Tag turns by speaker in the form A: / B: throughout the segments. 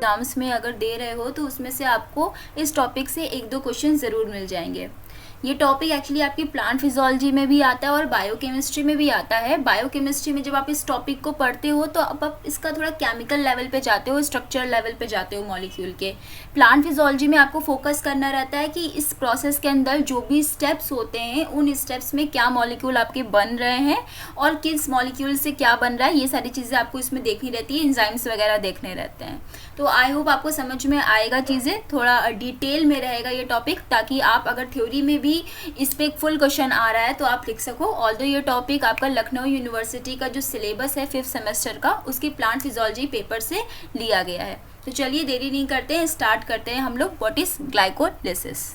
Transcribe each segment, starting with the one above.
A: Exams में अगर दे रहे हो तो उसमें से आपको इस टॉपिक से 1-2 क्वेश्चन ज़रूर मिल जाएंगे। ये टॉपिक एक्चुअली आपकी प्लांट फिजियोलॉजी में भी आता है और बायोकेमिस्ट्री में भी आता है। बायोकेमिस्ट्री में जब आप इस टॉपिक को पढ़ते हो तो अब आप इसका थोड़ा केमिकल लेवल पे जाते हो, स्ट्रक्चर लेवल पे जाते हो मॉलिक्यूल के। प्लांट फिजियोलॉजी में आपको फोकस करना रहता है कि इस प्रोसेस के अंदर जो भी स्टेप्स होते हैं उन स्टेप्स में क्या मॉलिक्यूल आपके बन रहे हैं और किस मॉलिक्यूल से क्या बन रहा है, ये सारी चीज़ें आपको इसमें देखनी रहती है, एंजाइम्स वगैरह देखने रहते हैं। तो आई होप आपको समझ में आएगा, चीज़ें थोड़ा डिटेल में रहेगा ये टॉपिक, ताकि आप अगर थ्योरी में भी इस पे एक फुल क्वेश्चन आ रहा है तो आप लिख सको। ऑल्दो ये टॉपिक आपका लखनऊ यूनिवर्सिटी का जो सिलेबस है 5th सेमेस्टर का, उसकी प्लांट फिजियोलॉजी पेपर से लिया गया है। तो चलिए देरी नहीं करते हैं, स्टार्ट करते हैं हम लोग व्हाट इज ग्लाइकोलिसिस।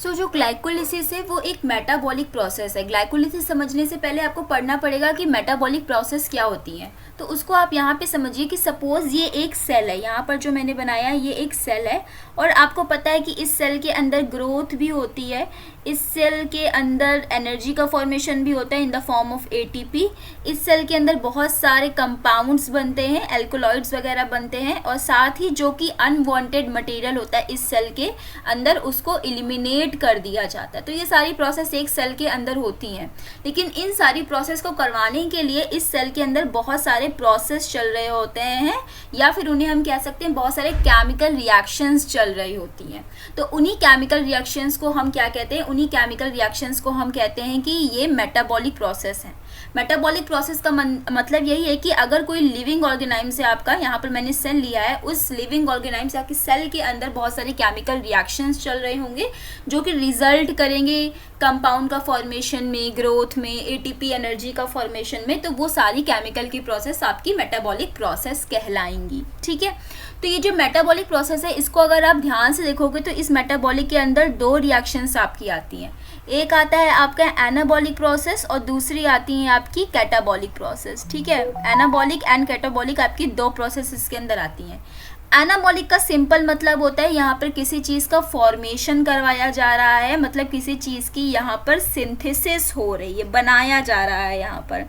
A: जो ग्लाइकोलिसिस है वो एक मेटाबॉलिक प्रोसेस है। ग्लाइकोलिसिस समझने से पहले आपको पढ़ना पड़ेगा कि मेटाबॉलिक प्रोसेस क्या होती है। तो उसको आप यहाँ पे समझिए कि सपोज ये एक सेल है, यहाँ पर जो मैंने बनाया ये एक सेल है और आपको पता है कि इस सेल के अंदर ग्रोथ भी होती है, इस सेल के अंदर एनर्जी का फॉर्मेशन भी होता है in the form of ATP. इस सेल के अंदर बहुत सारे कंपाउंड्स बनते हैं, एल्कोलॉइड्स वगैरह बनते हैं और साथ ही जो कि अनवांटेड मटेरियल होता है इस सेल के अंदर उसको एलिमिनेट कर दिया जाता है। तो ये सारी प्रोसेस एक सेल के अंदर होती हैं, लेकिन इन सारी प्रोसेस को करवाने के लिए इस सेल के अंदर बहुत सारे प्रोसेस चल रहे होते हैं, या फिर उन्हें हम कह सकते हैं बहुत सारे केमिकल रिएक्शंस चल रही होती हैं। तो उन्हीं केमिकल रिएक्शंस को हम क्या कहते हैं, उन्हीं केमिकल रिएक्शंस को हम कहते हैं कि ये मेटाबॉलिक प्रोसेस है। मेटाबॉलिक प्रोसेस का मतलब यही है कि अगर कोई लिविंग ऑर्गेनाइज्म है आपका, यहाँ पर मैंने सेल लिया है, उस लिविंग ऑर्गेनाइज्म आपकी सेल के अंदर बहुत सारे केमिकल रिएक्शंस चल रहे होंगे जो कि रिजल्ट करेंगे कंपाउंड का फॉर्मेशन में, ग्रोथ में, एटीपी एनर्जी का फॉर्मेशन में। तो वो सारी केमिकल की प्रोसेस आपकी मेटाबॉलिक प्रोसेस कहलाएंगी। ठीक है, तो ये जो मेटाबॉलिक प्रोसेस है इसको अगर आप ध्यान से देखोगे तो इस मेटाबॉलिक के अंदर 2 रिएक्शंस आपकी आती हैं। एक आता है आपका एनाबॉलिक प्रोसेस और दूसरी आती है आपकी कैटाबॉलिक प्रोसेस। ठीक है, एनाबॉलिक एंड कैटाबॉलिक आपकी 2 प्रोसेस इसके अंदर आती हैं। एनाबॉलिक का सिंपल मतलब होता है यहाँ पर किसी चीज़ का फॉर्मेशन करवाया जा रहा है, मतलब किसी चीज़ की यहाँ पर सिंथेसिस हो रही है, बनाया जा रहा है यहाँ पर।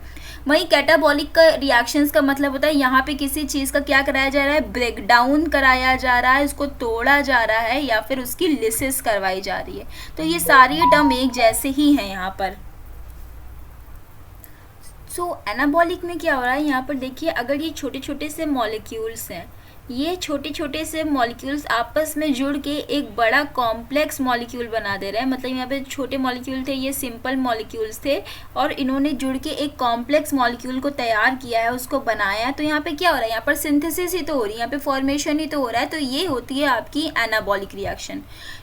A: वहीं कैटाबॉलिक का रिएक्शंस का मतलब होता है यहाँ पे किसी चीज़ का क्या कराया जा रहा है, ब्रेक डाउन कराया जा रहा है, उसको तोड़ा जा रहा है या फिर उसकी लिसिस करवाई जा रही है। तो ये सारी टर्म एक जैसे ही हैं यहाँ पर। एनाबॉलिक में क्या हो रहा है, यहाँ पर देखिए अगर ये छोटे छोटे से मॉलिक्यूल्स हैं, ये छोटे छोटे से मॉलिक्यूल्स आपस में जुड़ के एक बड़ा कॉम्प्लेक्स मॉलिक्यूल बना दे रहे हैं। मतलब यहाँ पे छोटे मॉलिक्यूल थे, ये सिंपल मॉलिक्यूल्स थे और इन्होंने जुड़ के एक कॉम्प्लेक्स मॉलिक्यूल को तैयार किया है, उसको बनाया है। तो यहाँ पे क्या हो रहा है, यहाँ पर सिंथेसिस ही तो हो रही है, यहाँ पे फॉर्मेशन ही तो हो रहा है। तो ये होती है आपकी एनाबॉलिक रिएक्शन।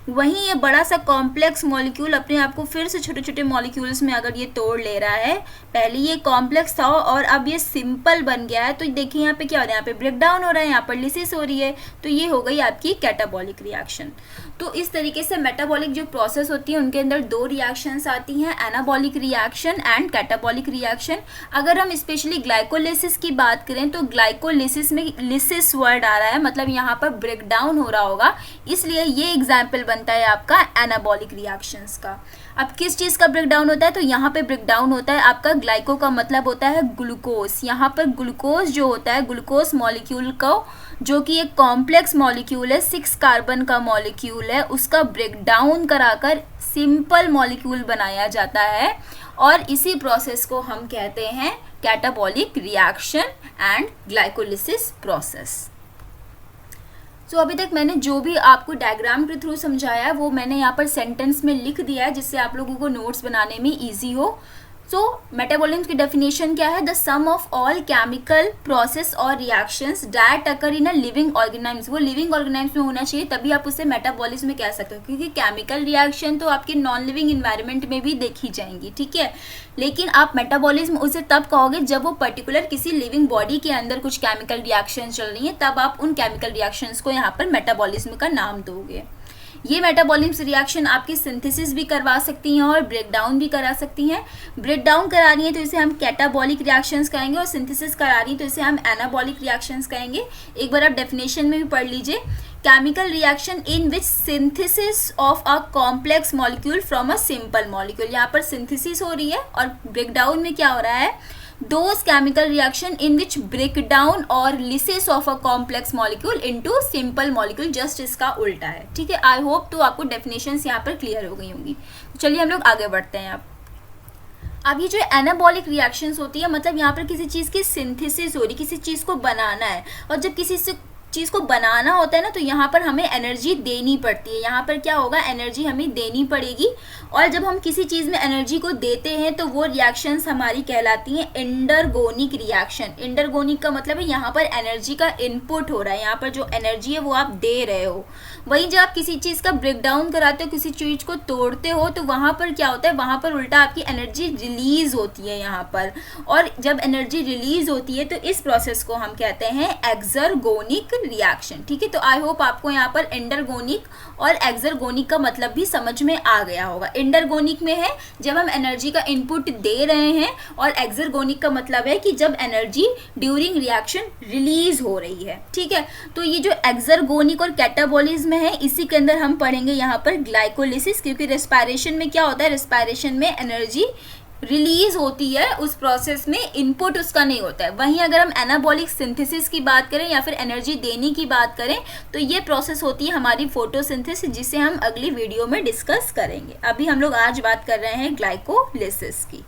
A: वहीं ये बड़ा सा कॉम्प्लेक्स मॉलिक्यूल अपने आप को फिर से छोटे छोटे मॉलिक्यूल्स में अगर ये तोड़ ले रहा है, पहले ये कॉम्प्लेक्स था और अब ये सिंपल बन गया है। तो देखिए यहाँ पे क्या हो रहा है, यहाँ पे ब्रेक डाउन हो रहा है, यहाँ पर लिसिस हो रही है। तो ये हो गई आपकी कैटाबॉलिक रिएक्शन। तो इस तरीके से मेटाबॉलिक जो प्रोसेस होती है उनके अंदर 2 रिएक्शंस आती हैं, anabolic reaction and catabolic reaction. अगर हम स्पेशली ग्लाइकोलिसिस की बात करें तो ग्लाइकोलिसिस में लिसिस वर्ड आ रहा है, मतलब यहाँ पर ब्रेक डाउन हो रहा होगा, इसलिए ये एग्जाम्पल बनता है आपका एनाबॉलिक रिएक्शंस का। अब किस चीज़ का ब्रेक डाउन होता है, तो यहाँ पे ब्रेक डाउन होता है आपका ग्लाइको का मतलब होता है ग्लूकोज। यहाँ पर ग्लूकोज जो होता है, ग्लूकोज मॉलिक्यूल को, जो कि एक कॉम्प्लेक्स मॉलिक्यूल है, 6 कार्बन का मॉलिक्यूल है, उसका ब्रेक डाउन कराकर सिंपल मॉलिक्यूल बनाया जाता है और इसी प्रोसेस को हम कहते हैं catabolic reaction and glycolysis process. अभी तक मैंने जो भी आपको डायग्राम के थ्रू समझाया वो मैंने यहाँ पर सेंटेंस में लिख दिया है, जिससे आप लोगों को नोट्स बनाने में ईजी हो। मेटाबॉलिज्म की डेफिनेशन क्या है, the sum of all chemical process और reactions that occur in a living organism. वो लिविंग ऑर्गेनाइज्म में होना चाहिए, तभी आप उसे मेटाबॉलिज्म में कह सकते हो, क्योंकि केमिकल रिएक्शन तो आपके नॉन लिविंग इन्वायरमेंट में भी देखी जाएंगी। ठीक है, लेकिन आप मेटाबॉलिज्म उसे तब कहोगे जब वो पर्टिकुलर किसी लिविंग बॉडी के अंदर कुछ केमिकल रिएक्शन चल रही हैं, तब आप उन केमिकल रिएक्शंस को यहाँ पर मेटाबॉलिज्म का नाम दोगे। ये मेटाबॉलिज्म रिएक्शन आपकी सिंथेसिस भी करवा सकती हैं और ब्रेक डाउन भी करा सकती हैं। ब्रेक डाउन करा रही है तो इसे हम कैटाबॉलिक रिएक्शंस कहेंगे और सिंथेसिस करा रही है तो इसे हम एनाबॉलिक रिएक्शंस कहेंगे। एक बार आप डेफिनेशन में भी पढ़ लीजिए, chemical reaction in which synthesis of a complex molecule from a simple molecule. यहाँ पर सिंथेसिस हो रही है और ब्रेक डाउन में क्या हो रहा है, those chemical reaction in which break down और lysis of a complex molecule into simple molecule, just इसका उल्टा है। ठीक है, आई होप तो आपको डेफिनेशंस यहाँ पर क्लियर हो गई होंगी। चलिए हम लोग आगे बढ़ते हैं। अब ये जो एनाबॉलिक रिएक्शंस होती है, मतलब यहाँ पर किसी चीज़ की सिंथेसिस हो रही, किसी चीज़ को बनाना है, और जब किसी से चीज़ को बनाना होता है ना, तो यहाँ पर हमें एनर्जी देनी पड़ती है। यहाँ पर क्या होगा, एनर्जी हमें देनी पड़ेगी, और जब हम किसी चीज़ में एनर्जी को देते हैं तो वो रिएक्शंस हमारी कहलाती हैं एंडरगोनिक रिएक्शन। एंडरगोनिक का मतलब है यहाँ पर एनर्जी का इनपुट हो रहा है, यहाँ पर जो एनर्जी है वो आप दे रहे हो। वहीं जब आप किसी चीज़ का ब्रेक डाउन कराते हो, किसी चीज़ को तोड़ते हो, तो वहाँ पर क्या होता है, वहाँ पर उल्टा आपकी एनर्जी रिलीज होती है यहाँ पर। और जब एनर्जी रिलीज होती है तो इस प्रोसेस को हम कहते हैं एक्सरगोनिक रिएक्शन। ठीक है, तो आई होप आपको यहाँ पर एंडरगोनिक और एक्सरगोनिक का मतलब भी समझ में आ गया होगा। एंडरगोनिक में है जब हम एनर्जी का इनपुट दे रहे हैं, और एक्सरगोनिक का मतलब है कि जब एनर्जी ड्यूरिंग रिएक्शन रिलीज हो रही है। ठीक है, तो ये जो एक्सरगोनिक और कैटाबॉलिज्म है, इसी के अंदर हम पढ़ेंगे यहाँ पर ग्लाइकोलिसिस, क्योंकि रेस्पिरेशन में क्या होता है, रेस्पिरेशन में एनर्जी रिलीज होती है, उस प्रोसेस में इनपुट उसका नहीं होता है। वहीं अगर हम एनाबॉलिक सिंथेसिस की बात करें या फिर एनर्जी देने की बात करें, तो ये प्रोसेस होती है हमारी फोटोसिंथेसिस, जिसे हम अगली वीडियो में डिस्कस करेंगे। अभी हम लोग आज बात कर रहे हैं ग्लाइकोलिसिस की।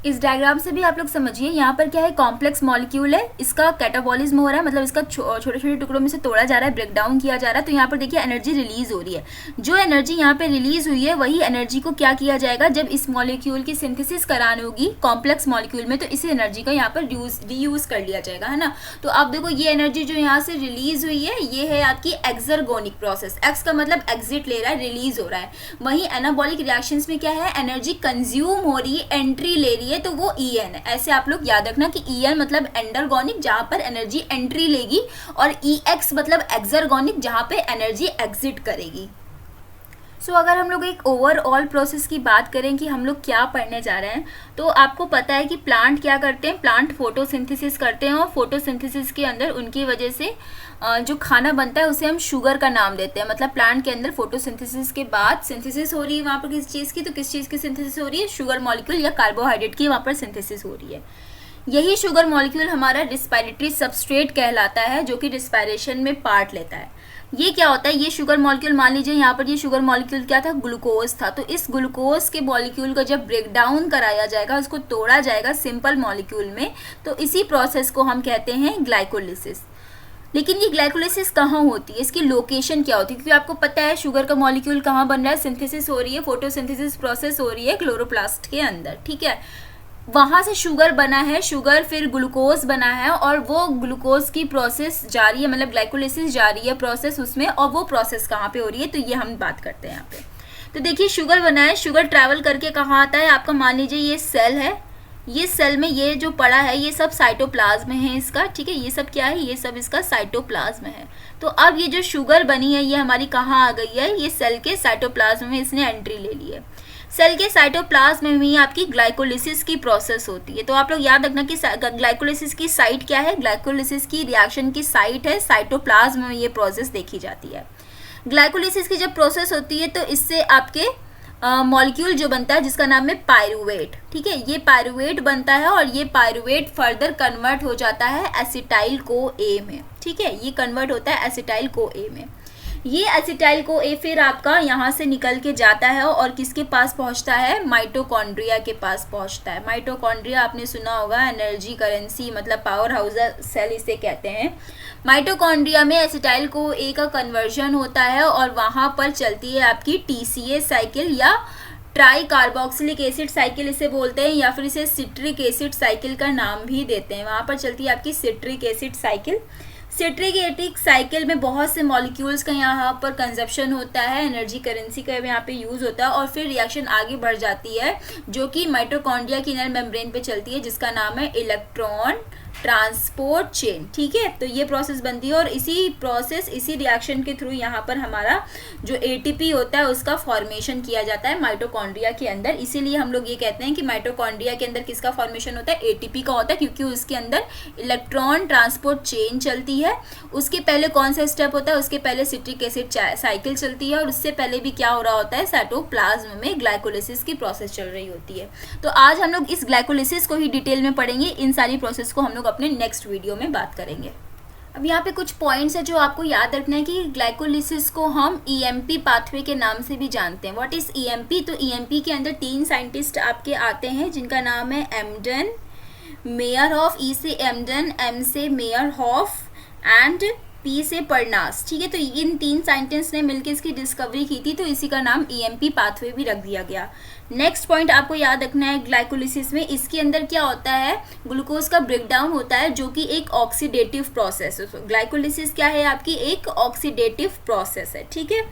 A: इस डायग्राम से भी आप लोग समझिए, यहाँ पर क्या है, कॉम्प्लेक्स मॉलिक्यूल है, इसका कैटाबॉलिज्म हो रहा है, मतलब इसका छोटे छोटे टुकड़ों में से तोड़ा जा रहा है, ब्रेक डाउन किया जा रहा है। तो यहाँ पर देखिए एनर्जी रिलीज हो रही है। जो एनर्जी यहाँ पे रिलीज हुई है, वही एनर्जी को क्या किया जाएगा, जब इस मॉलिक्यूल की सिंथेसिस करानी होगी कॉम्प्लेक्स मॉलिक्यूल में, तो इसी एनर्जी का यहाँ पर रीयूज कर लिया जाएगा, है ना। तो आप देखो ये एनर्जी जो यहाँ से रिलीज हुई है, ये है आपकी एक्सरगोनिक प्रोसेस। एक्स का मतलब एग्जिट ले रहा है, रिलीज हो रहा है। वहीं एनाबॉलिक रिएक्शंस में क्या है, एनर्जी कंज्यूम हो रही है, एंट्री ले रही है, तो वो EN है। ऐसे आप लोग याद रखना कि EN मतलब एंडरगोनिक, जहां पर एनर्जी एंट्री लेगी, और EX मतलब एक्सरगोनिक, जहां पे एनर्जी एग्जिट करेगी। सो अगर हम लोग एक ओवरऑल प्रोसेस की बात करें कि हम लोग क्या पढ़ने जा रहे हैं, तो आपको पता है कि प्लांट क्या करते हैं, प्लांट फोटोसिंथेसिस करते हैं, और फोटोसिंथेसिस के अंदर उनकी वजह से जो खाना बनता है उसे हम शुगर का नाम देते हैं। मतलब प्लांट के अंदर फोटोसिंथेसिस के बाद सिंथेसिस हो रही है वहाँ पर किसी चीज़ की, तो किस चीज़ की सिंथेसिस हो रही है, शुगर मॉलिक्यूल या कार्बोहाइड्रेट की वहाँ पर सिंथेसिस हो रही है। यही शुगर मॉलिक्यूल हमारा रिस्पिरेटरी सबस्ट्रेट कहलाता है, जो कि रिस्पिरेशन में पार्ट लेता है। ये क्या होता है, ये शुगर मॉलिक्यूल, मान लीजिए यहाँ पर ये शुगर मॉलिक्यूल क्या था, ग्लूकोज था। तो इस ग्लूकोज के मॉलिक्यूल को जब ब्रेक डाउन कराया जाएगा, उसको तोड़ा जाएगा सिंपल मॉलिक्यूल में, तो इसी प्रोसेस को हम कहते हैं ग्लाइकोलिसिस। लेकिन ये ग्लाइकोलिसिस कहाँ होती है, इसकी लोकेशन क्या होती है, क्योंकि आपको पता है शुगर का मॉलिक्यूल कहाँ बन रहा है, सिंथेसिस हो रही है, फोटोसिंथेसिस प्रोसेस हो रही है क्लोरोप्लास्ट के अंदर। ठीक है, वहाँ से शुगर बना है, शुगर फिर ग्लूकोज बना है, और वो ग्लूकोज की प्रोसेस जारी है, मतलब ग्लाइकोलिसिस जारी है प्रोसेस उसमें, और वो प्रोसेस कहाँ पे हो रही है, तो ये हम बात करते हैं यहाँ पे। तो देखिए शुगर बना है, शुगर ट्रैवल करके कहाँ आता है, आपका मान लीजिए ये सेल है, ये सेल में ये जो पड़ा है ये सब साइटोप्लाज्म है इसका। ठीक है, ये सब क्या है, ये सब इसका साइटोप्लाज्म है। तो अब ये जो शुगर बनी है ये हमारी कहाँ आ गई है, ये सेल के साइटोप्लाज्म में इसने एंट्री ले ली है। सेल के साइटोप्लाज्म में ही आपकी ग्लाइकोलिसिस की प्रोसेस होती है। तो आप लोग याद रखना कि ग्लाइकोलिसिस की साइट क्या है, ग्लाइकोलिसिस की रिएक्शन की साइट है साइटोप्लाज्म में, ये प्रोसेस देखी जाती है। ग्लाइकोलिसिस की जब प्रोसेस होती है तो इससे आपके मॉलिक्यूल जो बनता है जिसका नाम है पायरुवेट। ठीक है, ये पायरुवेट बनता है, और ये पायरुवेट फर्दर कन्वर्ट हो जाता है एसिटाइल को ए में। ठीक है, ये कन्वर्ट होता है एसिटाइल को ए में। ये एसिटाइल को ए फिर आपका यहाँ से निकल के जाता है और किसके पास पहुँचता है, माइटोकॉन्ड्रिया के पास पहुँचता है। माइटोकॉन्ड्रिया आपने सुना होगा, एनर्जी करेंसी, मतलब पावर हाउस सेल इसे कहते हैं। माइटोकॉन्ड्रिया में एसिटाइल को ए का कन्वर्जन होता है, और वहाँ पर चलती है आपकी TCA साइकिल, या ट्राई कार्बोक्सिलिक एसिड साइकिल इसे बोलते हैं, या फिर इसे सिट्रिक एसिड साइकिल का नाम भी देते हैं। वहाँ पर चलती है आपकी citric acid cycle. Citric acid cycle में बहुत से मॉलिक्यूल्स का यहाँ पर कंजप्शन होता है, एनर्जी करेंसी का यहाँ पे यूज़ होता है, और फिर रिएक्शन आगे बढ़ जाती है जो कि माइटोकॉन्ड्रिया की इनर मेम्ब्रेन पे चलती है, जिसका नाम है इलेक्ट्रॉन ट्रांसपोर्ट चेन, ठीक है। तो ये प्रोसेस बनती है और इसी रिएक्शन के थ्रू यहाँ पर हमारा जो एटीपी होता है उसका फॉर्मेशन किया जाता है माइटोकॉन्ड्रिया के अंदर। इसीलिए हम लोग ये कहते हैं कि माइटोकॉन्ड्रिया के अंदर किसका फॉर्मेशन होता है, एटीपी का होता है, क्योंकि उसके अंदर इलेक्ट्रॉन ट्रांसपोर्ट चेन चलती है। उसके पहले कौन सा स्टेप होता है, उसके पहले सिट्रिक एसिड साइकिल चलती है और उससे पहले भी क्या हो रहा होता है, साइटोप्लाज्म में ग्लाइकोलिसिस की प्रोसेस चल रही होती है। तो आज हम लोग इस ग्लाइकोलिसिस को ही डिटेल में पढ़ेंगे। इन सारी प्रोसेस को हम लोग अपने नेक्स्ट वीडियो में बात करेंगे। अब यहाँ पे कुछ पॉइंट्स है जो आपको याद रखना है कि ग्लाइकोलिसिस को हम ईएमपी पाथवे के नाम से भी जानते हैं। What is EMP? तो ईएमपी के अंदर 3 साइंटिस्ट आपके आते हैं जिनका नाम है एम्डन, मेयरहॉफ, ई से एम्डन, एम से मेयरहॉफ एंड पी से पर्नास, ठीक है। तो इन 3 साइंटिस्ट ने मिलकर इसकी डिस्कवरी की थी, तो इसी का नाम ईएमपी पाथवे भी रख दिया गया। नेक्स्ट पॉइंट आपको याद रखना है ग्लाइकोलिसिस में, इसके अंदर क्या होता है, ग्लूकोज का ब्रेकडाउन होता है जो कि एक ऑक्सीडेटिव प्रोसेस है। ग्लाइकोलिसिस क्या है, आपकी एक ऑक्सीडेटिव प्रोसेस है, ठीक है।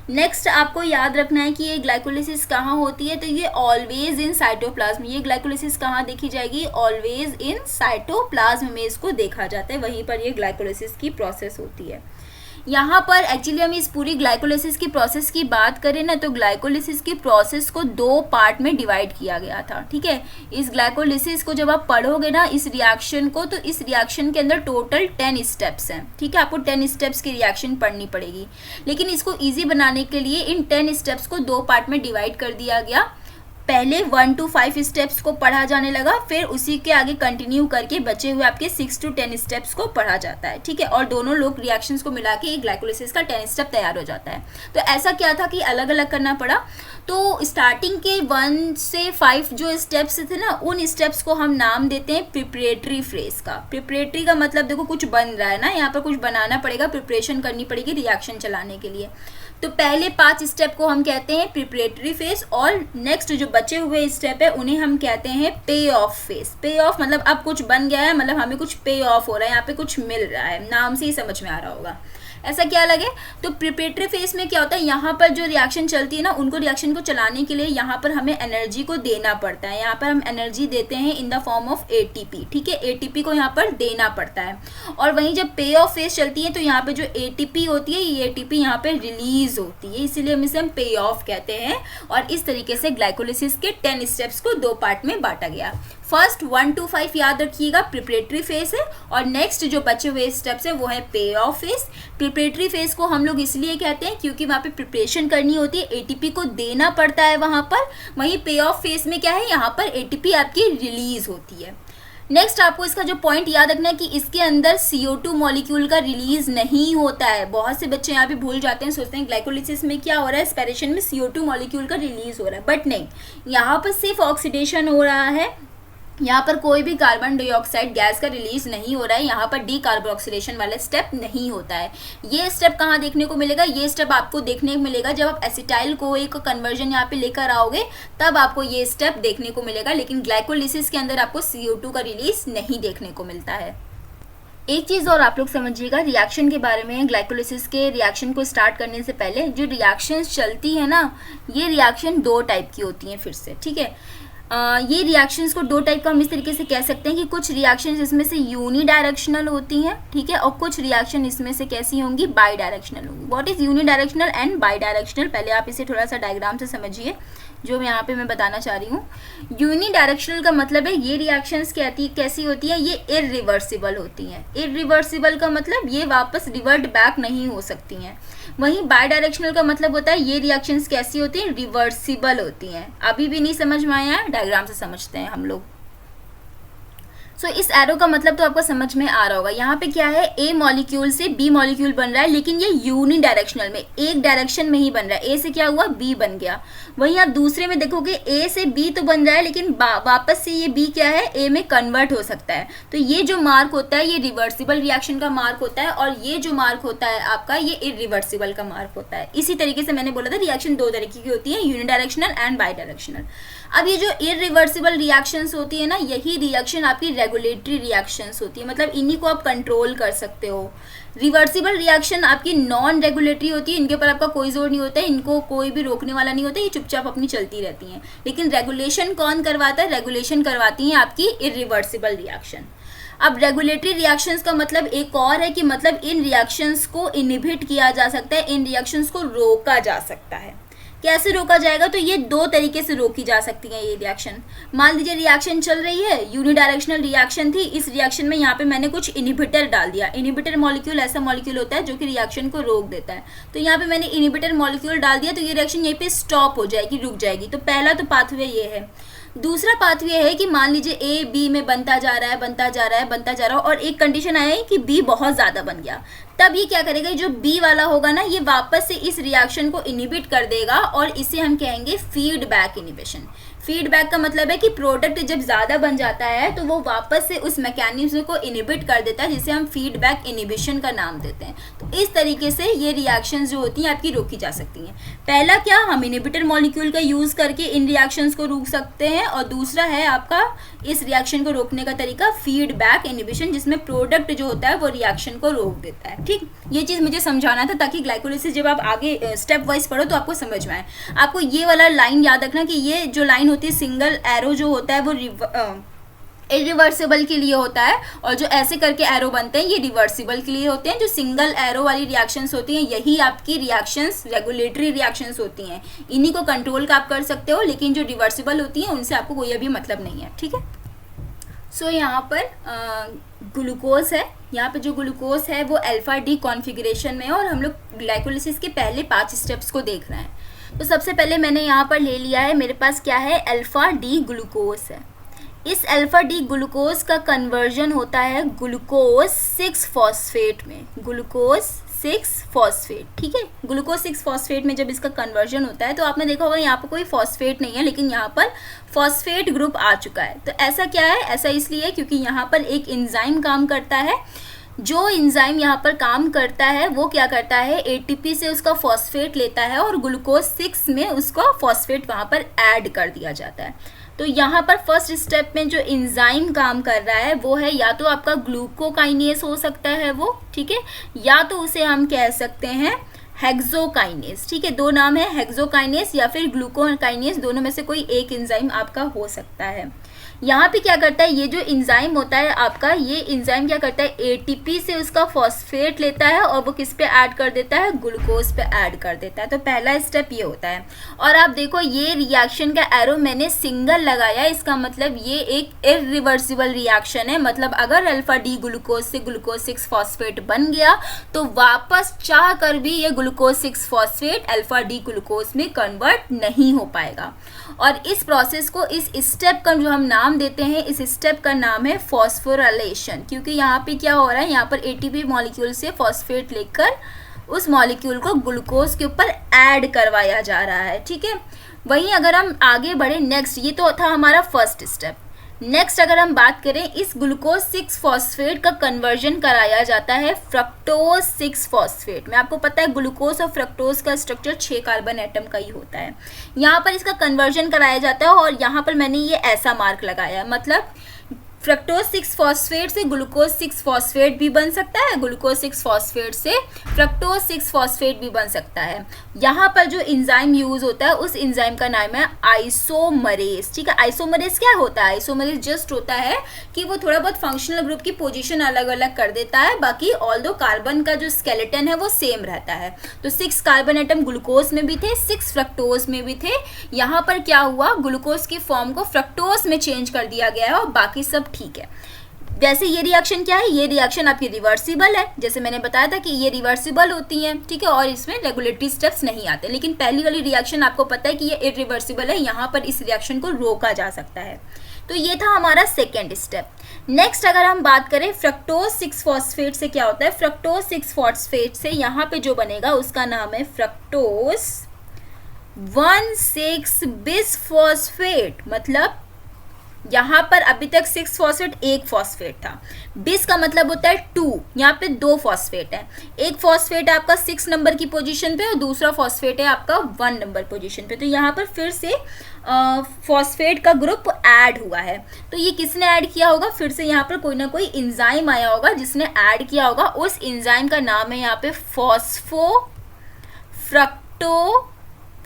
A: नेक्स्ट आपको याद रखना है कि ये ग्लाइकोलिसिस कहाँ होती है, तो ये ऑलवेज इन साइटोप्लाज्म। ये ग्लाइकोलिसिस कहाँ देखी जाएगी, ऑलवेज इन साइटोप्लाज्म में इसको देखा जाता है, वहीं पर ये ग्लाइकोलिसिस की प्रोसेस होती है। यहाँ पर एक्चुअली हम इस पूरी ग्लाइकोलिसिस की प्रोसेस की बात करें ना, तो ग्लाइकोलिसिस की प्रोसेस को 2 पार्ट में डिवाइड किया गया था, ठीक है। इस ग्लाइकोलिसिस को जब आप पढ़ोगे ना, इस रिएक्शन को, तो इस रिएक्शन के अंदर टोटल 10 स्टेप्स हैं, ठीक है। आपको 10 स्टेप्स की रिएक्शन पढ़नी पड़ेगी, लेकिन इसको ईजी बनाने के लिए इन 10 स्टेप्स को 2 पार्ट में डिवाइड कर दिया गया। पहले 1 to 5 स्टेप्स को पढ़ा जाने लगा, फिर उसी के आगे कंटिन्यू करके बचे हुए आपके 6 to 10 स्टेप्स को पढ़ा जाता है, ठीक है। और दोनों लोग रिएक्शंस को मिला के एक ग्लाइकोलिसिस का 10 स्टेप तैयार हो जाता है। तो ऐसा क्या था कि अलग अलग करना पड़ा। तो स्टार्टिंग के 1 से 5 जो स्टेप्स थे ना, उन स्टेप्स को हम नाम देते हैं प्रिपरेटरी फेज का। प्रिपरेटरी का मतलब देखो कुछ बन रहा है ना, यहाँ पर कुछ बनाना पड़ेगा, प्रिपरेशन करनी पड़ेगी रिएक्शन चलाने के लिए। तो पहले 5 स्टेप को हम कहते हैं प्रिपरेटरी फेज, और नेक्स्ट जो बचे हुए स्टेप है उन्हें हम कहते हैं पे ऑफ फेज। पे ऑफ मतलब अब कुछ बन गया है, मतलब हमें कुछ पे ऑफ हो रहा है, यहाँ पे कुछ मिल रहा है, नाम से ही समझ में आ रहा होगा। ऐसा क्या लगे, तो प्रिपरेटरी फेज में क्या होता है, यहाँ पर जो रिएक्शन चलती है ना, उनको रिएक्शन को चलाने के लिए यहाँ पर हमें एनर्जी को देना पड़ता है। यहाँ पर हम एनर्जी देते हैं in the form of ATP, ठीक है। एटीपी को यहाँ पर देना पड़ता है। और वहीं जब पे ऑफ फेज चलती है तो यहाँ पे जो एटीपी होती है, ये एटीपी यहाँ पे रिलीज होती है, इसीलिए हम इसे पे ऑफ कहते हैं। और इस तरीके से ग्लाइकोलिसिस के 10 स्टेप्स को 2 पार्ट में बांटा गया। फर्स्ट 1 to 5 याद रखिएगा प्रिपरेटरी फेज है, और नेक्स्ट जो बचे हुए स्टेप्स है वो है पे ऑफ फेज। प्रिपरेटरी फेज को हम लोग इसलिए कहते हैं क्योंकि वहाँ पे प्रिपरेशन करनी होती है, एटीपी को देना पड़ता है वहाँ पर। वहीं पे ऑफ फेज में क्या है, यहाँ पर एटीपी आपकी रिलीज होती है। नेक्स्ट आपको इसका जो पॉइंट याद रखना है कि इसके अंदर CO2 मॉलिक्यूल का रिलीज नहीं होता है। बहुत से बच्चे यहाँ पे भूल जाते हैं, सोचते हैं ग्लाइकोलिसिस में क्या हो रहा है, एस्पिरेशन में CO2 मॉलिक्यूल का रिलीज हो रहा है, बट नहीं, यहाँ पर सिर्फ ऑक्सीडेशन हो रहा है। यहाँ पर कोई भी कार्बन डाइऑक्साइड गैस का रिलीज नहीं हो रहा है, यहाँ पर डीकार्बोक्सिलेशन वाला स्टेप नहीं होता है। ये स्टेप कहाँ देखने को मिलेगा, ये स्टेप आपको देखने को मिलेगा जब आप एसिटाइल को एक कन्वर्जन यहाँ पे लेकर आओगे, तब आपको ये स्टेप देखने को मिलेगा। लेकिन ग्लाइकोलिसिस के अंदर आपको CO2 का रिलीज नहीं देखने को मिलता है। एक चीज़ और आप लोग समझिएगा रिएक्शन के बारे में। ग्लाइकोलिसिस के रिएक्शन को स्टार्ट करने से पहले जो रिएक्शंस चलती है ना, ये रिएक्शन 2 टाइप की होती हैं फिर से, ठीक है। ये रिएक्शंस को 2 टाइप का हम इस तरीके से कह सकते हैं कि कुछ रिएक्शंस इसमें से यूनी डायरेक्शनल होती हैं, ठीक है, और कुछ रिएक्शन इसमें से कैसी होंगी, बाई डायरेक्शनल होंगी। What is unidirectional and bidirectional, पहले आप इसे थोड़ा सा डायग्राम से समझिए जो यहाँ पे मैं बताना चाह रही हूँ। यूनी डायरेक्शनल का मतलब है ये रिएक्शंस कैसी होती हैं, ये इरिवर्सिबल होती हैं। इरिवर्सिबल का मतलब ये वापस रिवर्ट बैक नहीं हो सकती हैं। वहीं बाई डायरेक्शनल का मतलब होता है ये रिएक्शंस कैसी होती हैं, रिवर्सिबल होती हैं। अभी भी नहीं समझ में आया, डायग्राम से समझते हैं हम लोग। सो इस एरो का मतलब तो आपको समझ में आ रहा होगा। यहाँ पे क्या है, ए मॉलिक्यूल से बी मॉलिक्यूल बन रहा है, लेकिन ये यूनि डायरेक्शनल में एक डायरेक्शन में ही बन रहा है। ए से क्या हुआ, बी बन गया। वहीं आप दूसरे में देखोगे ए से बी तो बन रहा है, लेकिन वापस से ये बी क्या है, ए में कन्वर्ट हो सकता है। तो ये जो मार्क होता है ये रिवर्सिबल रिएक्शन का मार्क होता है, और ये जो मार्क होता है आपका ये इरिवर्सिबल का मार्क होता है। इसी तरीके से मैंने बोला था रिएक्शन 2 तरीके की होती है, यूनिडायरेक्शनल एंड बाई डायरेक्शनल। अब ये जो इरिवर्सिबल रिएक्शंस होती है ना, यही रिएक्शन आपकी रेगुलेटरी रिएक्शंस होती है, मतलब इन्हीं को आप कंट्रोल कर सकते हो। रिवर्सिबल रिएक्शन आपकी नॉन रेगुलेटरी होती है, इनके ऊपर आपका कोई जोर नहीं होता है, इनको कोई भी रोकने वाला नहीं होता, ये चुपचाप अपनी चलती रहती हैं। लेकिन रेगुलेशन कौन करवाता है, रेगुलेशन करवाती हैं आपकी इरिवर्सिबल रिएक्शन। अब रेगुलेटरी रिएक्शंस का मतलब एक और है कि मतलब इन रिएक्शंस को इनहिबिट किया जा सकता है, इन रिएक्शंस को रोका जा सकता है। कैसे रोका जाएगा? तो ये दो तरीके से रोकी जा सकती है ये रिएक्शन। मान लीजिए रिएक्शन चल रही है, यूनिडायरेक्शनल रिएक्शन थी, इस रिएक्शन में यहाँ पे मैंने कुछ इनहिबिटर डाल दिया। इनहिबिटर मॉलिक्यूल ऐसा मॉलिक्यूल होता है जो कि रिएक्शन को रोक देता है। तो यहाँ पे मैंने इनहिबिटर मॉलिक्यूल डाल दिया, तो ये रिएक्शन यहीं पे स्टॉप हो जाएगी, रुक जाएगी। तो पहला तो पाथवे ये है। दूसरा पाथवे है कि मान लीजिए ए बी में बनता जा रहा है, बनता जा रहा है, बनता जा रहा है, और एक कंडीशन आया है कि बी बहुत ज़्यादा बन गया। तब ये क्या करेगा, जो बी वाला होगा ना, ये वापस से इस रिएक्शन को इनहिबिट कर देगा, और इसे हम कहेंगे फीडबैक इनहिबिशन। फीडबैक का मतलब है कि प्रोडक्ट जब ज़्यादा बन जाता है तो वो वापस से उस मैकेनिज्म को इनहिबिट कर देता है, जिसे हम फीडबैक इनहिबिशन का नाम देते हैं। तो इस तरीके से ये रिएक्शंस जो होती हैं आपकी रोकी जा सकती हैं। पहला क्या, हम इनहिबिटर मॉलिक्यूल का यूज़ करके इन रिएक्शंस को रोक सकते हैं, और दूसरा है आपका इस रिएक्शन को रोकने का तरीका फीडबैक इनहिबिशन, जिसमें प्रोडक्ट जो होता है वो रिएक्शन को रोक देता है। ठीक, ये चीज़ मुझे समझाना था ताकि ग्लाइकोलिसिस जब आप आगे स्टेप वाइज पढ़ो तो आपको समझ में आए। आपको ये वाला लाइन याद रखना कि ये जो लाइन होती है, सिंगल एरो जो होता है वो इरिवर्सिबल के लिए होता है, और जो ऐसे करके एरो बनते हैं ये रिवर्सिबल के लिए होते हैं। जो सिंगल एरो वाली रिएक्शंस होती हैं यही आपकी रिएक्शंस रेगुलेटरी रिएक्शंस होती हैं, इन्हीं को कंट्रोल आप कर सकते हो, लेकिन जो रिवर्सिबल होती हैं उनसे आपको कोई अभी मतलब नहीं है। ठीक है, सो यहाँ पर ग्लूकोज है, यहाँ पे जो ग्लूकोज है वो अल्फा डी कॉन्फ़िगरेशन में है, और हम लोग ग्लाइकोलिसिस के पहले 5 स्टेप्स को देख रहे हैं। तो सबसे पहले मैंने यहाँ पर ले लिया है, मेरे पास क्या है, अल्फा डी ग्लूकोज है। इस अल्फा डी ग्लूकोज का कन्वर्जन होता है ग्लूकोज 6 फॉस्फेट में, ग्लूकोज 6 फॉस्फेट। ठीक है, ग्लूकोज 6 फॉस्फेट में जब इसका कन्वर्जन होता है तो आपने देखा होगा यहाँ पर कोई फॉस्फेट नहीं है, लेकिन यहाँ पर फॉस्फेट ग्रुप आ चुका है। तो ऐसा क्या है, ऐसा इसलिए क्योंकि यहाँ पर एक एंजाइम काम करता है। जो एंजाइम यहाँ पर काम करता है वो क्या करता है, एटीपी से उसका फॉस्फेट लेता है और ग्लूकोज 6 में उसका फॉस्फेट वहाँ पर ऐड कर दिया जाता है। तो यहाँ पर फर्स्ट स्टेप में जो एंजाइम काम कर रहा है वो है या तो आपका ग्लूकोकाइनेस हो सकता है वो, ठीक है, या तो उसे हम कह सकते हैं हेक्सोकाइनेस। ठीक है, दो नाम है, हेक्सोकाइनेस या फिर ग्लूकोकाइनेस, दोनों में से कोई एक एंजाइम आपका हो सकता है। यहाँ पे क्या करता है, ये जो एंजाइम होता है आपका, ये एंजाइम क्या करता है, एटीपी से उसका फॉस्फेट लेता है और वो किस पे ऐड कर देता है, ग्लूकोज पे ऐड कर देता है। तो पहला स्टेप ये होता है। और आप देखो ये रिएक्शन का एरो मैंने सिंगल लगाया, इसका मतलब ये एक इरिवर्सिबल रिएक्शन है। मतलब अगर अल्फा डी ग्लूकोज से ग्लूकोज 6 फॉस्फेट बन गया तो वापस चाह कर भी ये glucose 6 phosphate alpha D glucose में कन्वर्ट नहीं हो पाएगा। और इस प्रोसेस को, इस स्टेप का जो हम नाम देते हैं, इस स्टेप का नाम है फॉस्फोराइलेशन। क्योंकि यहाँ पे क्या हो रहा है, यहाँ पर एटीपी मॉलिक्यूल से फॉस्फेट लेकर उस मॉलिक्यूल को ग्लूकोज के ऊपर ऐड करवाया जा रहा है। ठीक है, वहीं अगर हम आगे बढ़े नेक्स्ट, ये तो था हमारा फर्स्ट स्टेप। नेक्स्ट अगर हम बात करें, इस ग्लूकोज 6 फॉस्फेट का कन्वर्जन कराया जाता है फ्रक्टोज 6 फॉस्फेट में। आपको पता है ग्लूकोज और फ्रक्टोज का स्ट्रक्चर 6 कार्बन एटम का ही होता है। यहाँ पर इसका कन्वर्जन कराया जाता है और यहाँ पर मैंने ये ऐसा मार्क लगाया, मतलब फ्रक्टोज 6 फॉस्फेट से ग्लूकोज 6 फॉस्फेट भी बन सकता है, ग्लूकोज 6 फॉस्फेट से फ्रक्टोज 6 फॉस्फेट भी बन सकता है। यहाँ पर जो एंजाइम यूज होता है उस एंजाइम का नाम है आइसोमरेज। ठीक है, आइसोमरेज क्या होता है, आइसोमरेज जस्ट होता है कि वो थोड़ा बहुत फंक्शनल ग्रुप की पोजीशन अलग अलग कर देता है, बाकी ऑल्दो कार्बन का जो स्केलेटन है वो सेम रहता है। तो 6 कार्बन एटम ग्लूकोज में भी थे, 6 फ्रक्टोज में भी थे। यहाँ पर क्या हुआ, ग्लूकोज की फॉर्म को फ्रक्टोज में चेंज कर दिया गया है और बाकी सब ठीक है। वैसे ये रिएक्शन क्या है, ये रिएक्शन आपकी रिवर्सिबल है, जैसे मैंने बताया था कि ये रिवर्सिबल होती हैं। ठीक है, और इसमें रेगुलेटरी स्टेप्स नहीं आते। लेकिन पहली वाली रिएक्शन आपको पता है कि ये इरिवर्सिबल है, यहाँ पर इस रिएक्शन को रोका जा सकता है। तो ये था हमारा सेकेंड स्टेप। नेक्स्ट अगर हम बात करें फ्रक्टोज 6 फॉस्फेट से क्या होता है, फ्रक्टोज 6 फॉस्फेट से यहाँ पे जो बनेगा उसका नाम है फ्रक्टोज 1,6 बिसफॉस्फेट। मतलब यहाँ पर अभी तक 6 फॉस्फेट, एक फॉस्फेट था। बिस का मतलब होता है 2, यहाँ पे 2 फॉस्फेट है। एक फॉस्फेट है आपका 6 नंबर की पोजीशन पे और दूसरा फॉस्फेट है आपका 1 नंबर पोजीशन पे। तो यहाँ पर फिर से फॉस्फेट का ग्रुप ऐड हुआ है। तो ये किसने ऐड किया होगा, फिर से यहाँ पर कोई ना कोई एंजाइम आया होगा जिसने ऐड किया होगा। उस एंजाइम का नाम है यहाँ पे फॉस्फो फ्रक्टो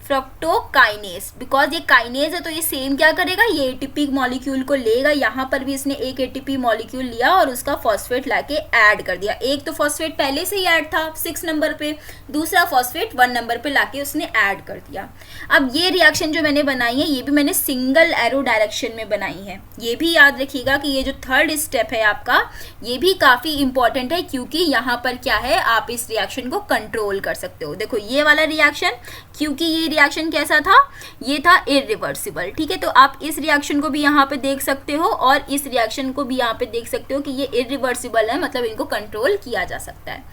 A: फ्रक्टोकाइनेज, बिकॉज ये काइनेज है तो ये सेम क्या करेगा, ये एटीपी मॉलिक्यूल को लेगा, यहाँ पर भी इसने एक एटीपी मॉलिक्यूल लिया और उसका फॉस्फेट लाके ऐड कर दिया। एक तो फॉस्फेट पहले से ही ऐड था 6 नंबर पे, दूसरा फॉस्फेट 1 नंबर पे लाके उसने ऐड कर दिया। अब ये रिएक्शन जो मैंने बनाई है ये भी मैंने सिंगल एरो डायरेक्शन में बनाई है। ये भी याद रखिएगा कि ये जो थर्ड स्टेप है आपका ये भी काफ़ी इंपॉर्टेंट है, क्योंकि यहाँ पर क्या है आप इस रिएक्शन को कंट्रोल कर सकते हो। देखो ये वाला रिएक्शन, क्योंकि ये रिएक्शन कैसा था, ये था इरिवर्सिबल, ठीक है। तो आप इस रिएक्शन को भी यहाँ पे देख सकते हो और इस रिएक्शन को भी यहाँ पे देख सकते हो कि ये इरिवर्सिबल है, मतलब इनको कंट्रोल किया जा सकता है।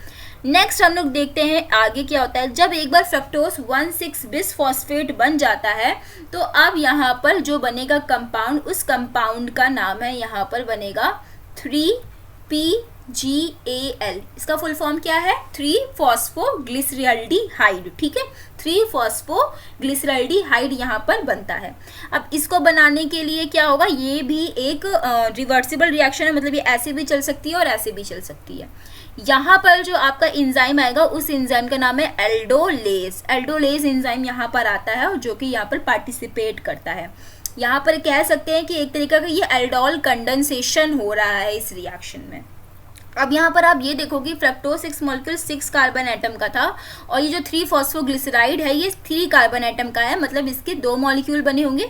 A: नेक्स्ट हम लोग देखते हैं आगे क्या होता है। जब एक बार फ्रक्टोज 1,6 बिस फॉस्फेट बन जाता है तो अब यहाँ पर जो बनेगा कंपाउंड, उस कंपाउंड का नाम है यहाँ पर बनेगा 3PGAL। इसका फुल फॉर्म क्या है, 3-फॉस्फोग्लिसरल्डिहाइड, ठीक है। 3-फॉस्फोग्लिसरल्डिहाइड यहाँ पर बनता है। अब इसको बनाने के लिए क्या होगा, ये भी एक रिवर्सिबल रिएक्शन है, मतलब ये ऐसे भी चल सकती है और ऐसे भी चल सकती है। यहाँ पर जो आपका एंजाइम आएगा उस एंजाइम का नाम है एल्डोलेज। एल्डोलेज एंजाइम यहाँ पर आता है और जो कि यहाँ पर पार्टिसिपेट करता है। यहाँ पर कह सकते हैं कि एक तरीका का ये एल्डोल कंडेंसेशन हो रहा है इस रिएक्शन में। अब यहाँ पर आप ये देखोगे फ्रक्टोज 6 मॉलिक्यूल 6 कार्बन एटम का था और ये जो 3-फॉस्फोग्लिसराइड है ये 3 कार्बन एटम का है, मतलब इसके 2 मॉलिक्यूल बने होंगे।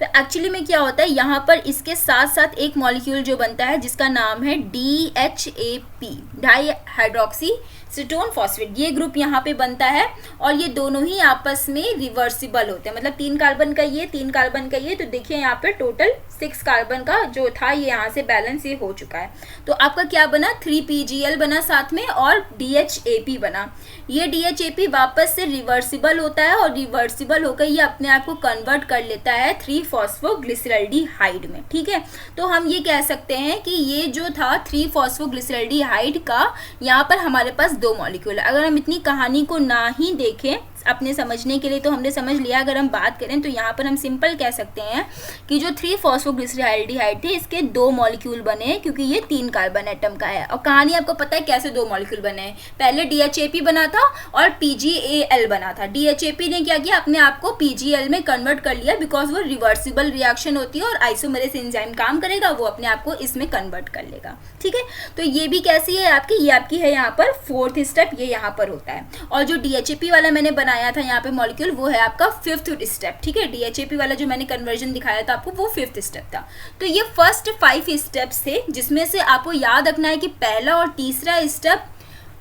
A: तो एक्चुअली में क्या होता है, यहाँ पर इसके साथ साथ एक मॉलिक्यूल जो बनता है जिसका नाम है DHAP, डाई हाइड्रोक्सी सीटोन फॉस्फेट। ये ग्रुप यहाँ पे बनता है और ये दोनों ही आपस में रिवर्सिबल होते हैं, मतलब 3 कार्बन का ये 3 कार्बन का ये। तो देखिए यहाँ पे टोटल 6 कार्बन का जो था ये यहाँ से बैलेंस ये हो चुका है। तो आपका क्या बना, 3PGL बना साथ में और DHAP बना। ये DHAP वापस से रिवर्सिबल होता है और रिवर्सिबल होकर ये अपने आप को कन्वर्ट कर लेता है 3-फॉस्फोग्लिसरल्डिहाइड में, ठीक है। तो हम ये कह सकते हैं कि ये जो था 3-फॉस्फोग्लिसरल्डिहाइड का यहाँ पर हमारे पास 2 मॉलिक्यूल। अगर हम इतनी कहानी को ना ही देखें अपने समझने के लिए तो हमने समझ लिया। अगर हम बात करें तो यहाँ पर हम सिंपल कह सकते हैं कि जो 3-फॉस्फोग्लिसरल्डिहाइड थे इसके 2 मॉलिक्यूल बने हैं, क्योंकि ये 3 कार्बन एटम का है। और कहानी आपको पता है कैसे 2 मॉलिक्यूल बने हैं, पहले DHAP बना था और PGAL बना था। DHAP ने क्या किया, अपने आप को PGL में कन्वर्ट कर लिया, बिकॉज वो रिवर्सिबल रिएक्शन होती है और आइसोमेरेस एंजाइम काम करेगा, वो अपने आप को इसमें कन्वर्ट कर लेगा, ठीक है। तो ये भी कैसी है आपकी, ये आपकी है यहाँ पर 4th स्टेप, ये यहाँ पर होता है। और जो DHAP वाला मैंने बनाया था यहाँ पे मॉलिक्यूल वो है आपका 5th स्टेप, ठीक है। DHAP वाला जो मैंने कन्वर्जन दिखाया था आपको वो 5th स्टेप था। तो ये फर्स्ट 5 स्टेप्स थे जिसमें से आपको याद रखना है कि पहला और तीसरा स्टेप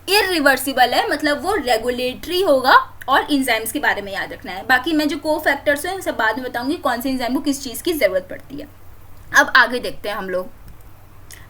A: इरिवर्सिबल है, मतलब वो रेगुलेटरी होगा और एंजाइम्स के बारे में याद रखना है। बाकी मैं जो कोफैक्टर्स हैं सब बाद में बताऊंगी कौन से एंजाइम को किस चीज़ की ज़रूरत पड़ती है। अब आगे देखते हैं हम लोग।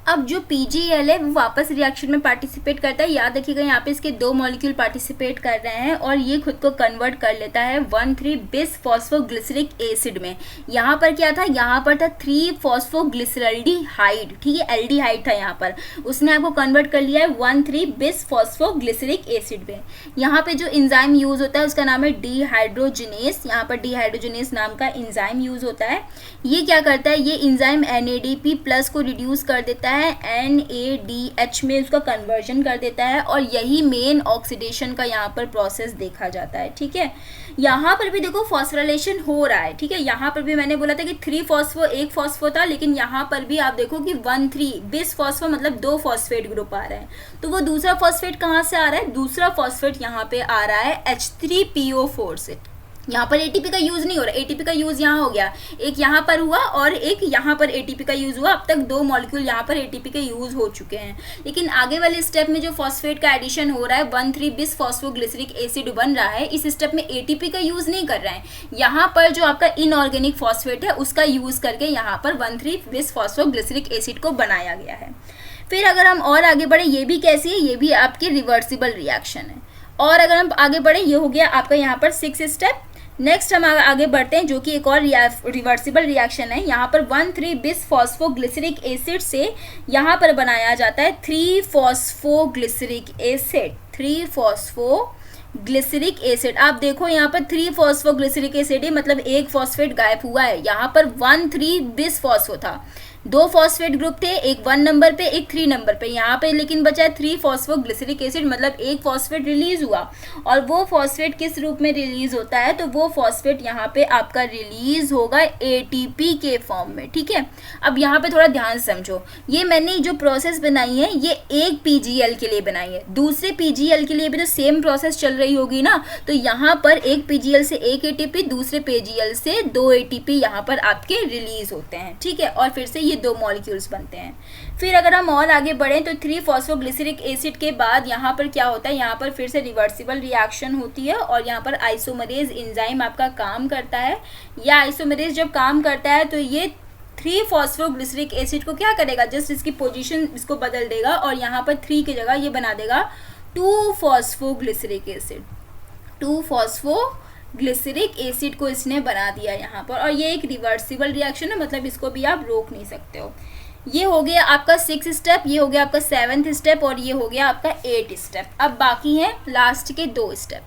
A: अब जो PGL है वो वापस रिएक्शन में पार्टिसिपेट करता है। याद रखिएगा यहाँ पे इसके 2 मॉलिक्यूल पार्टिसिपेट कर रहे हैं और ये खुद को कन्वर्ट कर लेता है 1,3-बिस-फॉस्फोग्लिसरिक एसिड में। यहाँ पर क्या था, यहाँ पर था 3-फॉस्फोग्लिसरल्डिहाइड, ठीक है, एल्डिहाइड था यहाँ पर, उसने आपको कन्वर्ट कर लिया है 1,3-बिस-फॉस्फोग्लिसरिक एसिड में। यहाँ पे जो एंजाइम यूज़ होता है उसका नाम है डिहाइड्रोजिनेस। यहाँ पर डिहाइड्रोजिनेस नाम का एंजाइम यूज़ होता है। ये क्या करता है, ये एंजाइम NADP+ को रिड्यूस कर देता है NADH में, उसका कन्वर्जन कर देता है और यही मेन ऑक्सीडेशन का यहाँ पर प्रोसेस देखा जाता है, ठीक है। यहाँ पर भी देखो फॉस्फोराइलेशन हो रहा है, ठीक है। यहाँ पर भी मैंने बोला था कि 3-फॉस्फो 1 फॉस्फो था, लेकिन यहाँ पर भी आप देखो कि 1,3-बिस फॉस्फो मतलब 2 फॉस्फेट ग्रुप आ रहे हैं। तो वो दूसरा फॉस्फेट कहाँ से आ रहा है, दूसरा फॉस्फेट यहाँ पे आ रहा है H3PO4 से। यहाँ पर ATP का यूज़ नहीं हो रहा, ATP का यूज़ यहाँ हो गया, एक यहाँ पर हुआ और एक यहाँ पर ATP का यूज़ हुआ। अब तक 2 मॉलिक्यूल यहाँ पर ATP के यूज़ हो चुके हैं। लेकिन आगे वाले स्टेप में जो फॉस्फेट का एडिशन हो रहा है 1,3-बिस-फॉस्फोग्लिसरिक एसिड बन रहा है, इस स्टेप में ATP का यूज़ नहीं कर रहे हैं। यहाँ पर जो आपका इनऑर्गेनिक फॉस्फेट है उसका यूज़ करके यहाँ पर 1,3-बिस-फॉस्फोग्लिसरिक एसिड को बनाया गया है। फिर अगर हम और आगे बढ़े, ये भी कैसी है, ये भी आपकी रिवर्सिबल रिएक्शन है। और अगर हम आगे बढ़े, ये हो गया आपका यहाँ पर 6th स्टेप। नेक्स्ट हम आगे बढ़ते हैं जो कि एक और रिवर्सिबल रिएक्शन है। यहाँ पर 1,3-बिस-फॉस्फोग्लिसरिक एसिड से यहाँ पर बनाया जाता है 3-फॉस्फोग्लिसरिक एसिड। 3-फॉस्फोग्लिसरिक एसिड, आप देखो यहाँ पर 3-फॉस्फोग्लिसरिक एसिड है, मतलब एक फॉस्फेट गायब हुआ है। यहाँ पर 1,3-बिस-फॉस्फो था, दो फॉस्फेट ग्रुप थे, एक 1 नंबर पे एक 3 नंबर पे, यहाँ पे लेकिन बचा है 3 फॉस्फोग्लिसरिक एसिड, मतलब एक फॉस्फेट रिलीज हुआ। और वो फॉस्फेट किस रूप में रिलीज होता है, तो वो फॉस्फेट यहाँ पे आपका रिलीज होगा एटीपी के फॉर्म में, ठीक है। अब यहाँ पे थोड़ा ध्यान समझो, ये मैंने जो प्रोसेस बनाई है ये एक पीजीएल के लिए बनाई है, दूसरे पीजीएल के लिए भी तो सेम प्रोसेस चल रही होगी ना। तो यहाँ पर एक पीजीएल से एक एटीपी, दूसरे पीजीएल से 2 एटीपी यहाँ पर आपके रिलीज होते हैं, ठीक है। और फिर से ये 2 मॉलिक्यूल्स बनते हैं। फिर अगर हम और आगे बढ़ें तो 3 फॉस्फोग्लिसरिक एसिड के बाद यहाँ पर क्या होता है, यहाँ पर फिर से रिवर्सिबल रिएक्शन होती है और यहाँ पर आइसोमरेज एंजाइम आपका काम करता है। या आइसोमरेज जब काम करता है तो ये 3 फॉस्फोग्लिसरिक एसिड को क्या करेगा, जस्ट इसकी पोजीशन इसको बदल देगा और यहाँ पर 3 की जगह ये बना देगा 2 फॉस्फोग्लिसरिक एसिड। 2 फॉस्फोग्लिसरिक एसिड को इसने बना दिया यहाँ पर, और ये एक रिवर्सिबल रिएक्शन है, मतलब इसको भी आप रोक नहीं सकते हो। ये हो गया आपका 6 स्टेप, ये हो गया आपका 7th स्टेप और ये हो गया आपका 8 स्टेप। अब बाकी हैं लास्ट के 2 स्टेप।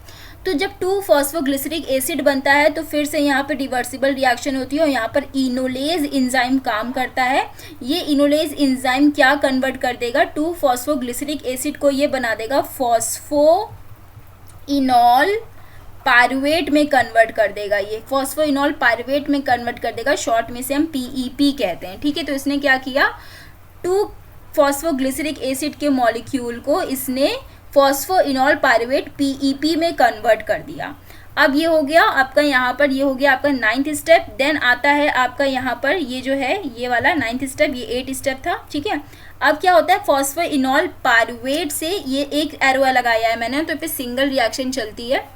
A: तो जब 2 फॉस्फोग्लिसरिक एसिड बनता है तो फिर से यहाँ पर रिवर्सिबल रिएक्शन होती है और यहाँ पर इनोलेज एंजाइम काम करता है। ये इनोलेज एंजाइम क्या कन्वर्ट कर देगा, 2 फॉस्फोग्लिसरिक एसिड को ये बना देगा फॉस्फोइनॉल पायरुवेट में कन्वर्ट कर देगा। ये फॉस्फोइनॉल पायरुवेट में कन्वर्ट कर देगा, शॉर्ट में से हम पीईपी कहते हैं, ठीक है। तो इसने क्या किया, 2 फॉस्फोग्लिसरिक एसिड के मॉलिक्यूल को इसने फॉस्फोइनॉल पायरुवेट पीईपी में कन्वर्ट कर दिया। अब ये हो गया आपका, यहाँ पर ये हो गया आपका 9th स्टेप। देन आता है आपका यहाँ पर ये जो है ये वाला 9th स्टेप, ये 8 स्टेप था, ठीक है। अब क्या होता है, फॉस्फोइनॉल पायरुवेट से ये एक एरो लगाया है मैंने, तो पे सिंगल रिएक्शन चलती है।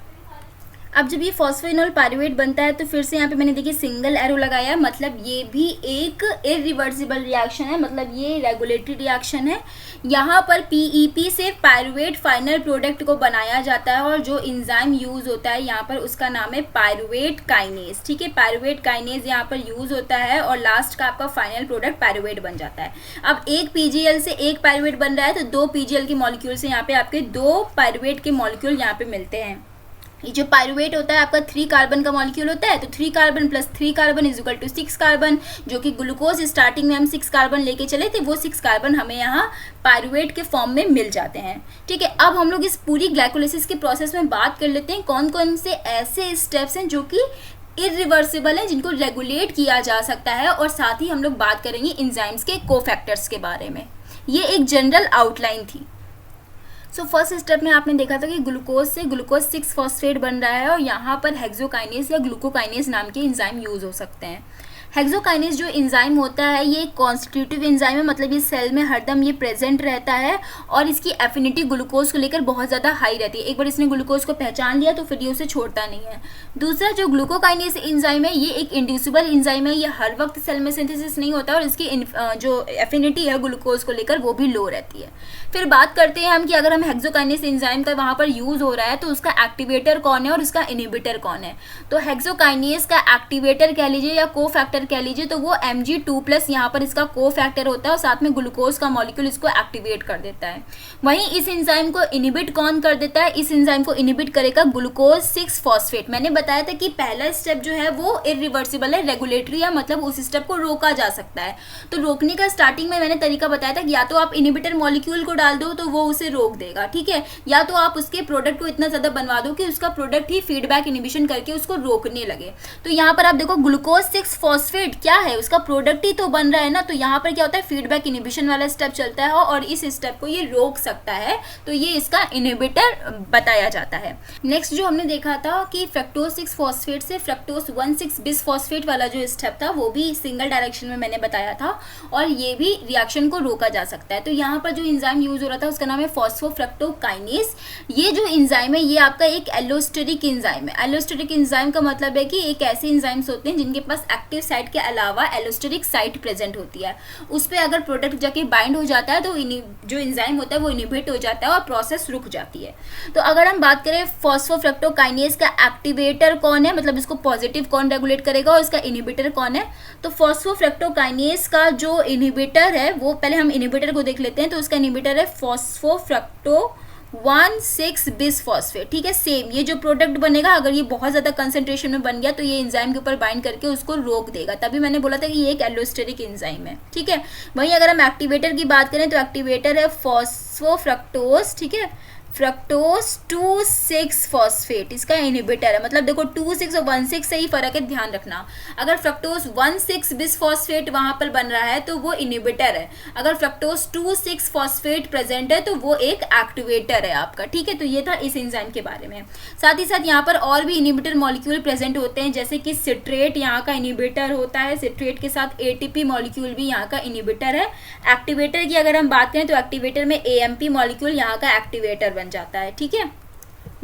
A: अब जब ये फॉस्फोइनॉल पायरुवेट बनता है तो फिर से यहाँ पे मैंने देखिए सिंगल एरो लगाया है, मतलब ये भी एक इरिवर्सिबल रिएक्शन है, मतलब ये रेगुलेटरी रिएक्शन है। यहाँ पर पीईपी से पायरुवेट फाइनल प्रोडक्ट को बनाया जाता है और जो एंजाइम यूज़ होता है यहाँ पर उसका नाम है पायरुवेट काइनेज, ठीक है। पायरुवेट काइनेज यहाँ पर यूज़ होता है और लास्ट का आपका फाइनल प्रोडक्ट पायरुवेट बन जाता है। अब एक पीजीएल से एक पायरुवेट बन रहा है तो 2 पीजीएल के मॉलिक्यूल से यहाँ पे आपके 2 पायरुवेट के मॉलिक्यूल यहाँ पे मिलते हैं। ये जो पायरुवेट होता है आपका 3 कार्बन का मॉलिक्यूल होता है, तो 3 carbon plus 3 carbon is equal to 6 carbon, जो कि ग्लूकोज स्टार्टिंग में हम 6 कार्बन लेके चले थे, वो 6 कार्बन हमें यहाँ पायरुवेट के फॉर्म में मिल जाते हैं, ठीक है। अब हम लोग इस पूरी ग्लाइकोलाइसिस के प्रोसेस में बात कर लेते हैं कौन कौन से ऐसे स्टेप्स हैं जो कि इरिवर्सिबल हैं, जिनको रेगुलेट किया जा सकता है, और साथ ही हम लोग बात करेंगे एंजाइम्स के कोफैक्टर्स के बारे में। ये एक जनरल आउटलाइन थी। सो फर्स्ट स्टेप में आपने देखा था कि ग्लूकोज से ग्लूकोज 6 फॉस्फेट बन रहा है और यहाँ पर हेक्सोकाइनेज या ग्लूकोकाइनेज नाम के एंजाइम यूज़ हो सकते हैं। हेक्सोकाइनेज जो एंजाइम होता है ये एक कॉन्स्टिट्यूटिव एंजाइम है, मतलब ये सेल में हरदम ये प्रेजेंट रहता है और इसकी एफिनिटी ग्लूकोज को लेकर बहुत ज़्यादा हाई रहती है। एक बार इसने ग्लूकोज को पहचान लिया तो फिर ये उसे छोड़ता नहीं है। दूसरा जो ग्लूकोकाइनेज एंजाइम है ये एक इंड्यूसिबल एंजाइम है, ये हर वक्त सेल में सिंथेसिस नहीं होता और इसकी जो एफिनिटी है ग्लूकोज को लेकर वो भी लो रहती है। फिर बात करते हैं हम कि अगर हम हेक्सोकाइनेज एंजाइम का वहाँ पर यूज़ हो रहा है तो उसका एक्टिवेटर कौन है और उसका इनहिबिटर कौन है। तो हेक्सोकाइनेज का एक्टिवेटर कह लीजिए या कोफैक्टर कह लीजिए तो वो Mg2+ यहाँ पर इसका कोफैक्टर होता है और साथ में ग्लूकोज का मॉलिक्यूल इसको एक्टिवेट कर देता है। वहीं इस एंजाइम को इनहिबिट कौन कर देता है, इस एंजाइम को इनहिबिट करेगा ग्लूकोज 6 फॉस्फेट। मैंने बताया था कि पहला स्टेप जो है वो इरिवर्सिबल है, रेगुलेटरी है, मतलब उस स्टेप को रोका जा सकता है। तो रोकने का स्टार्टिंग में मैंने तरीका बताया था कि या तो आप इनहिबिटर मॉलिक्यूल को डाल दो तो वो उसे रोक देगा, ठीक है, या तो आप उसके प्रोडक्ट को इतना ज़्यादा बनवा दो कि उसका प्रोडक्ट ही फीडबैक इनहिबिशन करके उसको रोकने लगे। तो यहाँ पर आप देखो ग्लूकोज 6 फॉस्फेट क्या है, उसका प्रोडक्ट ही तो बन रहा है ना, तो यहाँ पर क्या होता है फीडबैक इनहिबिशन वाला स्टेप चलता है और इस स्टेप को ये रोक सकता है, तो ये इसका इनहिबिटर बताया जाता है। नेक्स्ट जो हमने देखा था कि फ्रक्टोज 6 फॉस्फेट से फ्रक्टोज 1,6 बिस फॉस्फेट वाला जो स्टेप था वो भी सिंगल डायरेक्शन में मैंने बताया था और ये भी रिएक्शन को रोका जा सकता है। तो यहाँ पर जो एंजाइम यूज हो रहा था उसका नाम है फॉस्फोफ्रक्टोकाइनेज। ये जो एंजाइम है ये आपका एक एलोस्टेरिक एंजाइम है। एलोस्टेरिक एंजाइम का मतलब है कि एक ऐसे एंजाइम्स होते हैं जिनके पास एक्टिव साइट के अलावा एलोस्टेरिक साइट प्रेजेंट होती है, उस पर अगर प्रोडक्ट जाके बाइंड हो जाता है तो जो एंजाइम होता है वो इनहिबिट हो जाता है और प्रोसेस रुक जाती है। तो अगर हम बात करें फॉस्फोफ्रक्टोकाइनेज का एक्टिवेटर कौन है, मतलब इसको पॉजिटिव कौन रेगुलेट करेगा और इसका इनहिबिटर कौन है, तो फॉस्फोफ्रक्टोकाइनेज का जो इनहिबिटर है वो पहले हम इनहिबिटर को देख लेते हैं। तो उसका इनहिबिटर है फॉस्फोफ्रक्टोकाइनेज 1,6 बिसफॉस्फेट, ठीक है। सेम ये जो प्रोडक्ट बनेगा, अगर ये बहुत ज़्यादा कंसंट्रेशन में बन गया तो ये एंजाइम के ऊपर बाइंड करके उसको रोक देगा, तभी मैंने बोला था कि ये एक एलोस्टेरिक एंजाइम है, ठीक है। वहीं अगर हम एक्टिवेटर की बात करें तो एक्टिवेटर है फॉस्फोफ्रक्टोज, ठीक है, फ्रक्टोज 2,6 फॉस्फेट इसका इनहिबिटर है। मतलब देखो 2,6 और 1,6 से ही फर्क है, ध्यान रखना। अगर फ्रक्टोज 1,6 बिसफॉस्फेट वहां पर बन रहा है तो वो इनहिबिटर है, अगर फ्रक्टोज 2,6 फॉस्फेट प्रेजेंट है तो वो एक एक्टिवेटर है आपका, ठीक है। तो ये था इस एंजाइम के बारे में। साथ ही साथ यहाँ पर और भी इनहिबिटर मॉलिक्यूल प्रेजेंट होते हैं, जैसे कि सिट्रेट यहाँ का इनहिबिटर होता है, सिट्रेट के साथ एटीपी मॉलिक्यूल भी यहाँ का इनहिबिटर है। एक्टिवेटर की अगर हम बात करें तो एक्टिवेटर में एएमपी मॉलिक्यूल यहाँ का एक्टिवेटर बन जाता है, ठीक है।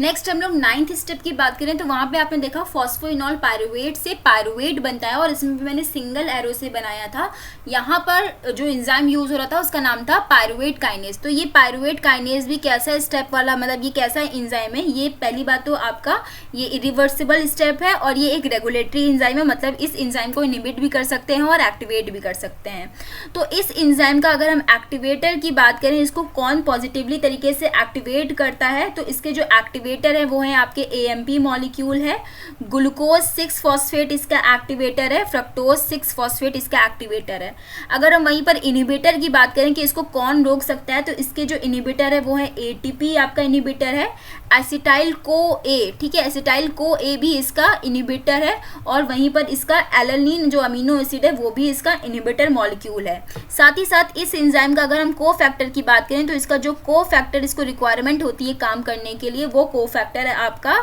A: नेक्स्ट हम लोग 9th स्टेप की बात करें तो वहाँ पे आपने देखा फॉस्फोइनॉल पायरुवेट से पायरुवेट बनता है, और इसमें भी मैंने सिंगल एरो से बनाया था। यहाँ पर जो एंजाइम यूज हो रहा था उसका नाम था पायरुवेट काइनेज। तो ये पायरुवेट काइनेज भी कैसा स्टेप वाला, मतलब ये कैसा एंजाइम है, ये पहली बात तो आपका ये इरिवर्सिबल स्टेप है और ये एक रेगुलेटरी एंजाइम है, मतलब इस एंजाइम को इनहिबिट भी कर सकते हैं और एक्टिवेट भी कर सकते हैं। तो इस एंजाइम का अगर हम एक्टिवेटर की बात करें, इसको कौन पॉजिटिवली तरीके से एक्टिवेट करता है, तो इसके जो एक्टिवेटर है वो है आपके एएमपी मॉलिक्यूल है, ग्लूकोज 6 फॉस्फेट इसका एक्टिवेटर है, फ्रक्टोज 6 फॉस्फेट इसका एक्टिवेटर है। अगर हम वहीं पर इनहिबिटर की बात करें कि इसको कौन रोक सकता है, तो इसके जो इनहिबिटर है वो है एटीपी आपका इनहिबिटर है, एसिटाइल को ए, ठीक है, एसिटाइल को ए भी इसका इनहिबिटर है, और वहीं पर इसका एलानिन जो अमीनो एसिड है वो भी इसका इनहिबिटर मॉलिक्यूल है। साथ ही साथ इस एंजाइम का अगर हम को फैक्टर की बात करें तो इसका जो को फैक्टर इसको रिक्वायरमेंट होती है काम करने के लिए, वो को फैक्टर है आपका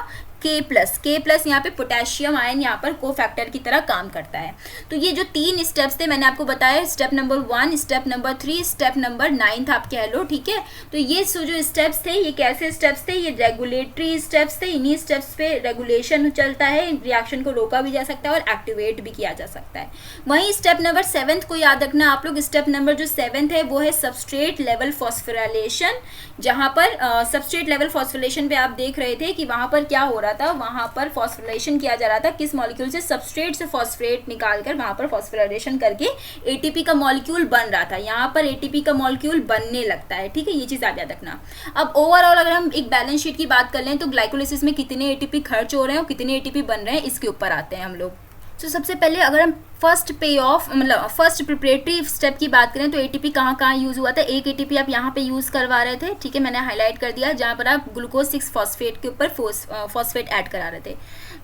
A: K+, यहाँ पे पोटेशियम आयन यहाँ पर को फैक्टर की तरह काम करता है। तो ये जो 3 स्टेप्स थे मैंने आपको बताया, step number 1, step number 3, step number 9 आप कह लो, ठीक है। तो ये जो स्टेप्स थे ये कैसे स्टेप्स थे, ये रेगुलेटरी स्टेप्स थे। इन्हीं स्टेप्स पे रेगुलेशन चलता है, रिएक्शन को रोका भी जा सकता है और एक्टिवेट भी किया जा सकता है। वहीं स्टेप नंबर 7 को याद रखना आप लोग, स्टेप नंबर जो 7 है वो है सबस्ट्रेट लेवल फॉस्फोराइलेशन, जहाँ पर सबस्ट्रेट लेवल फॉस्फोराइलेशन पे आप देख रहे थे कि वहाँ पर क्या हो रहा था, वहां पर फॉस्फोराइलेशन किया जा रहा था किस मॉलिक्यूल से, सबस्ट्रेट से फॉस्फेट निकालकर वहां पर फॉस्फोराइलेशन करके एटीपी का मॉलिक्यूल बन रहा था। यहाँ पर एटीपी का मॉलिक्यूल बनने लगता है, ठीक है, ये चीज आप याद रखना। अब ओवरऑल अगर हम एक बैलेंस शीट की बात कर लें तो ग्लाइकोलिसिस में कितने एटीपी खर्च हो रहे हैं और कितने एटीपी बन रहे हैं, इसके ऊपर आते हैं हम लोग। तो सबसे पहले अगर हम फर्स्ट पे ऑफ मतलब फर्स्ट प्रिपरेटरी स्टेप की बात करें तो एटीपी कहाँ कहाँ यूज़ हुआ था। एक एटीपी आप यहाँ पे यूज़ करवा रहे थे, ठीक है, मैंने हाईलाइट कर दिया, जहाँ पर आप ग्लूकोज 6 फॉस्फेट के ऊपर फॉस्फेट ऐड करा रहे थे।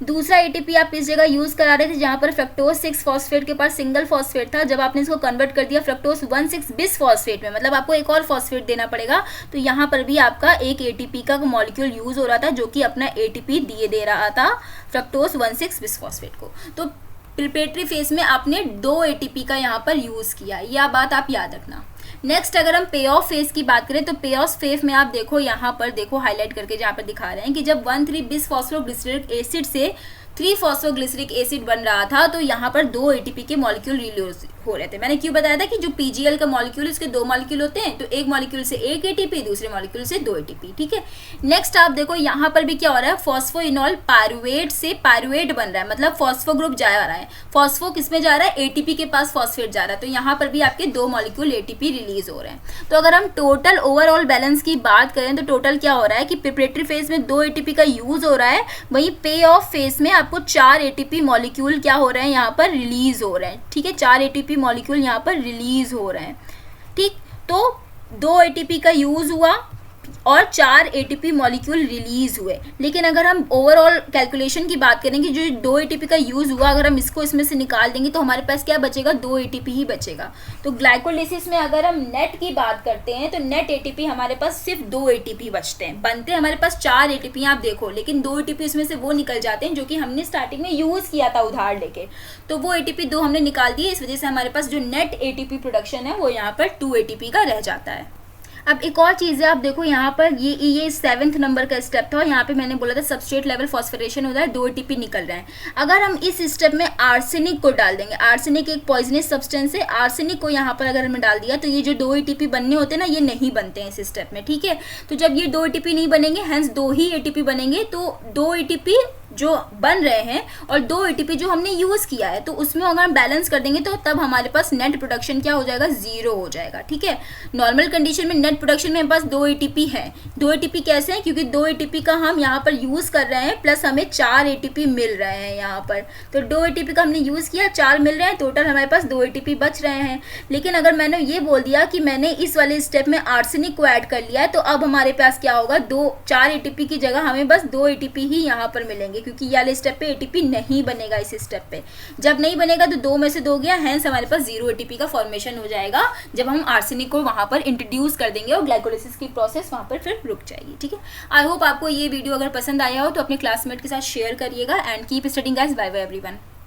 A: दूसरा एटीपी आप इस जगह यूज़ करा रहे थे जहाँ पर फ्रक्टोज 6 फॉस्फेट के पास सिंगल फॉस्फेट था, जब आपने इसको कन्वर्ट कर दिया फ्रक्टोज 1,6 बिस फॉस्फेट में, मतलब आपको एक और फॉस्फेट देना पड़ेगा। तो यहाँ पर भी आपका एक एटीपी का मॉलिक्यूल यूज़ हो रहा था जो कि अपना एटीपी दे रहा था फ्रक्टोज 1,6 बिस फॉस्फेट को। तो प्रिपरेटरी फेज में आपने 2 एटीपी का यहाँ पर यूज़ किया, यह बात आप याद रखना। नेक्स्ट अगर हम पे ऑफ फेज की बात करें तो पे ऑफ फेज में आप देखो यहाँ पर देखो हाईलाइट करके जहाँ पर दिखा रहे हैं कि जब 1,3 बिस फॉस्फोग्लिसरिक एसिड से 3 फॉस्फोग्लिसरिक एसिड बन रहा था तो यहाँ पर 2 एटीपी के मॉलिक्यूल रिलीज हो रहे थे। मैंने क्यों बताया था कि जो पीजीएल का मॉलिक्यूल उसके 2 मॉलिक्यूल होते हैं, तो एक मॉलिक्यूल से 1 एटीपी, दूसरे मॉलिक्यूल से 2 एटीपी, ठीक है। नेक्स्ट आप देखो यहाँ पर भी क्या हो रहा है, फॉस्फोइनॉल पायरुवेट से पायरुवेट बन रहा है, मतलब फॉस्फो ग्रुप जा रहा है। फॉस्फो किस में जा रहा है, एटीपी के पास फॉस्फेट जा रहा है, तो यहाँ पर भी आपके 2 मॉलिक्यूल एटीपी रिलीज हो रहे हैं। तो अगर हम टोटल ओवरऑल बैलेंस की बात करें तो टोटल क्या हो रहा है कि प्रिपरेटरी फेज में 2 एटीपी का यूज हो रहा है, वहीं पे ऑफ फेज में आपको 4 एटीपी मॉलिक्यूल क्या हो रहे हैं, यहाँ पर रिलीज हो रहे हैं, ठीक है। 4 एटीपी मॉलिक्यूल यहाँ पर रिलीज हो रहे हैं, ठीक। तो 2 एटीपी का यूज हुआ और 4 एटीपी मॉलिक्यूल रिलीज हुए। लेकिन अगर हम ओवरऑल कैलकुलेशन की बात करें कि जो 2 एटीपी का यूज हुआ, अगर हम इसको इसमें से निकाल देंगे तो हमारे पास क्या बचेगा, 2 एटीपी ही बचेगा। तो ग्लाइकोलिसिस में अगर हम नेट की बात करते हैं तो नेट एटीपी हमारे पास सिर्फ 2 एटीपी बचते हैं, बनते हैं हमारे पास 4 एटीपी आप देखो, लेकिन 2 एटीपी इसमें से वो निकल जाते हैं जो कि हमने स्टार्टिंग में यूज किया था उधार लेके, तो वो एटीपी 2 हमने निकाल दिए। इस वजह से हमारे पास जो नेट एटीपी प्रोडक्शन है वो यहाँ पर 2 एटीपी का रह जाता है। अब एक और चीज़ है, आप देखो यहाँ पर ये 7th नंबर का स्टेप था, यहाँ पे मैंने बोला था सबस्ट्रेट लेवल फॉस्फोरेशन होता है, 2 एटीपी निकल रहे हैं। अगर हम इस स्टेप में आर्सेनिक को डाल देंगे, आर्सेनिक एक पॉइजनस सब्सटेंस है, आर्सेनिक को यहाँ पर अगर हमने डाल दिया तो ये जो 2 एटीपी बनने होते हैं ना, ये नहीं बनते हैं इस स्टेप में, ठीक है। तो जब ये 2 एटीपी नहीं बनेंगे, हेंस 2 ही एटीपी बनेंगे, तो 2 एटीपी जो बन रहे हैं और 2 एटीपी जो हमने यूज़ किया है, तो उसमें अगर हम बैलेंस कर देंगे तो तब हमारे पास नेट प्रोडक्शन क्या हो जाएगा, 0 हो जाएगा। ठीक है, नॉर्मल कंडीशन में नेट प्रोडक्शन में हमारे पास 2 एटीपी है। 2 एटीपी कैसे हैं, क्योंकि 2 एटीपी का हम यहाँ पर यूज़ कर रहे हैं प्लस हमें 4 एटीपी मिल रहे हैं यहाँ पर। तो 2 एटीपी का हमने यूज़ किया, 4 मिल रहे हैं, टोटल हमारे पास 2 एटीपी बच रहे हैं। लेकिन अगर मैंने ये बोल दिया कि मैंने इस वाले स्टेप में आर्सेनिक को ऐड कर लिया है, तो अब हमारे पास क्या होगा, 4 एटीपी की जगह हमें बस 2 एटीपी ही यहाँ पर मिलेंगे, क्योंकि ये वाले स्टेप पे एटीपी नहीं बनेगा। इस स्टेप पे जब नहीं बनेगा तो 2 में से 2 गया, हैंस हमारे पास 0 एटीपी का फॉर्मेशन हो जाएगा जब हम आर्सेनिक को वहां पर इंट्रोड्यूस कर देंगे और ग्लाइकोलाइसिस की प्रोसेस वहां पर फिर रुक जाएगी। ठीक है, आई होप आपको ये वीडियो अगर पसंद आया हो तो अपने क्लासमेट के साथ शेयर करिएगा and keep studying guys. Bye bye everyone.